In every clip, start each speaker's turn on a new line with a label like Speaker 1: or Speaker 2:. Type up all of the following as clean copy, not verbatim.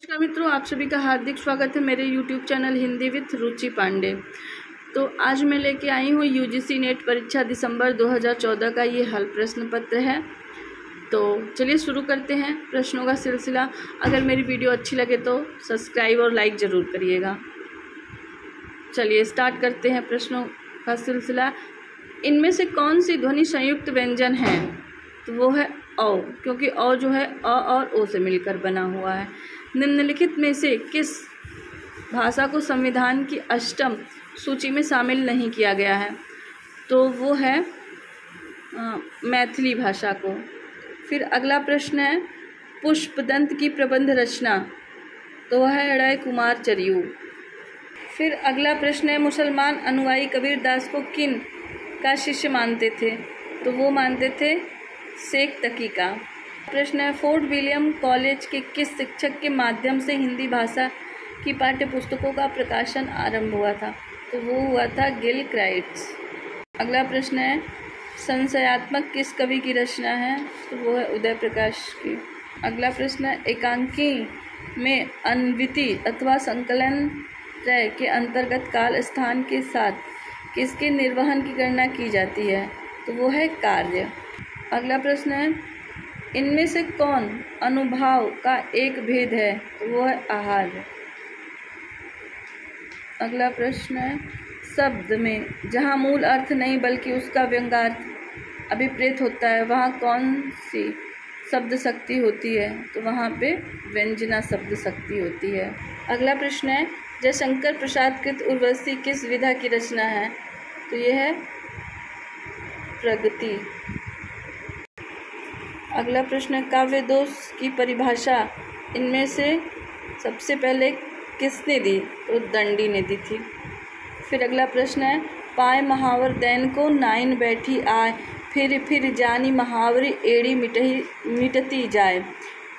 Speaker 1: नमस्कार मित्रों, आप सभी का हार्दिक स्वागत है मेरे YouTube चैनल हिंदी विथ रुचि पांडे। तो आज मैं लेके आई हूँ UGC नेट परीक्षा दिसंबर 2014 का ये हल प्रश्न पत्र है। तो चलिए शुरू करते हैं प्रश्नों का सिलसिला। अगर मेरी वीडियो अच्छी लगे तो सब्सक्राइब और लाइक ज़रूर करिएगा। चलिए स्टार्ट करते हैं प्रश्नों का सिलसिला। इनमें से कौन सी ध्वनि संयुक्त व्यंजन है? तो वो है औ, क्योंकि औ जो है अ और ओ से मिलकर बना हुआ है। निम्नलिखित में से किस भाषा को संविधान की अष्टम सूची में शामिल नहीं किया गया है? तो वो है मैथिली भाषा को। फिर अगला प्रश्न है पुष्पदंत की प्रबंध रचना, तो वह है ड़य कुमार चरियू। फिर अगला प्रश्न है मुसलमान अनुयायी कबीर दास को किन का शिष्य मानते थे? तो वो मानते थे शेख तकी का। प्रश्न है फोर्ट विलियम कॉलेज के किस शिक्षक के माध्यम से हिंदी भाषा की पाठ्य पुस्तकों का प्रकाशन आरंभ हुआ था? तो वो हुआ था गिल क्राइट्स। अगला प्रश्न है संशयात्मक किस कवि की रचना है? तो वो है उदय प्रकाश की। अगला प्रश्न है एकांकी में अन्विति अथवा संकलन त्रय के अंतर्गत काल स्थान के साथ किसके निर्वहन की गणना की जाती है? तो वो है कार्य। अगला प्रश्न है इनमें से कौन अनुभाव का एक भेद है? तो वो है आहार। अगला प्रश्न है शब्द में जहाँ मूल अर्थ नहीं बल्कि उसका व्यंग्यार्थ अभिप्रेत होता है वहाँ कौन सी शब्द शक्ति होती है? तो वहाँ पे व्यंजना शब्द शक्ति होती है। अगला प्रश्न है जयशंकर प्रसाद कृत उर्वशी किस विधा की रचना है? तो यह है प्रगति। अगला प्रश्न है काव्य दोष की परिभाषा इनमें से सबसे पहले किसने दी? तो दंडी ने दी थी। फिर अगला प्रश्न है पाए महावर दैन को नाइन बैठी आए फिर जानी महावरी एड़ी मिटती जाए।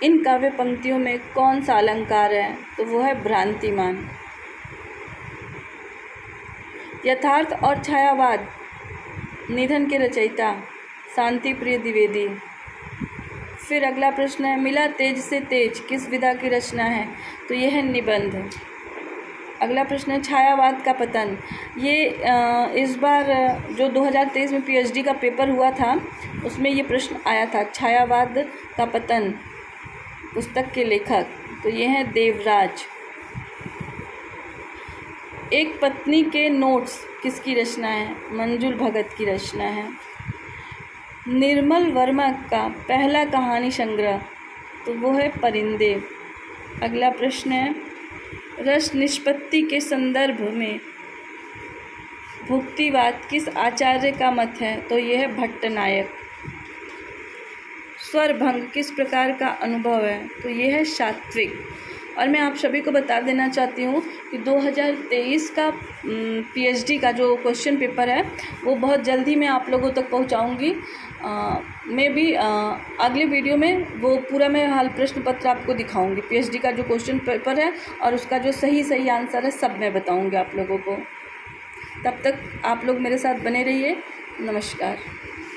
Speaker 1: इन काव्य पंक्तियों में कौन सा अलंकार है? तो वो है भ्रांतिमान। यथार्थ और छायावाद निधन के रचयिता शांति प्रिय द्विवेदी। फिर अगला प्रश्न है मिला तेज से तेज किस विधा की रचना है? तो यह है निबंध। अगला प्रश्न है छायावाद का पतन। ये इस बार जो 2023 में PhD का पेपर हुआ था उसमें ये प्रश्न आया था, छायावाद का पतन पुस्तक के लेखक, तो ये है देवराज। एक पत्नी के नोट्स किसकी रचना है? मंजुल भगत की रचना है। निर्मल वर्मा का पहला कहानी संग्रह, तो वो है परिंदे। अगला प्रश्न है रस निष्पत्ति के संदर्भ में भुक्तिवाद किस आचार्य का मत है? तो यह है भट्टनायक। स्वर भंग किस प्रकार का अनुभव है? तो यह है सात्विक। और मैं आप सभी को बता देना चाहती हूँ कि 2023 का PhD का जो क्वेश्चन पेपर है वो बहुत जल्दी मैं आप लोगों तक पहुँचाऊँगी। मैं भी अगले वीडियो में वो पूरा मैं हल प्रश्न पत्र आपको दिखाऊंगी। PhD का जो क्वेश्चन पेपर है और उसका जो सही आंसर है सब मैं बताऊंगी आप लोगों को। तब तक आप लोग मेरे साथ बने रहिए। नमस्कार।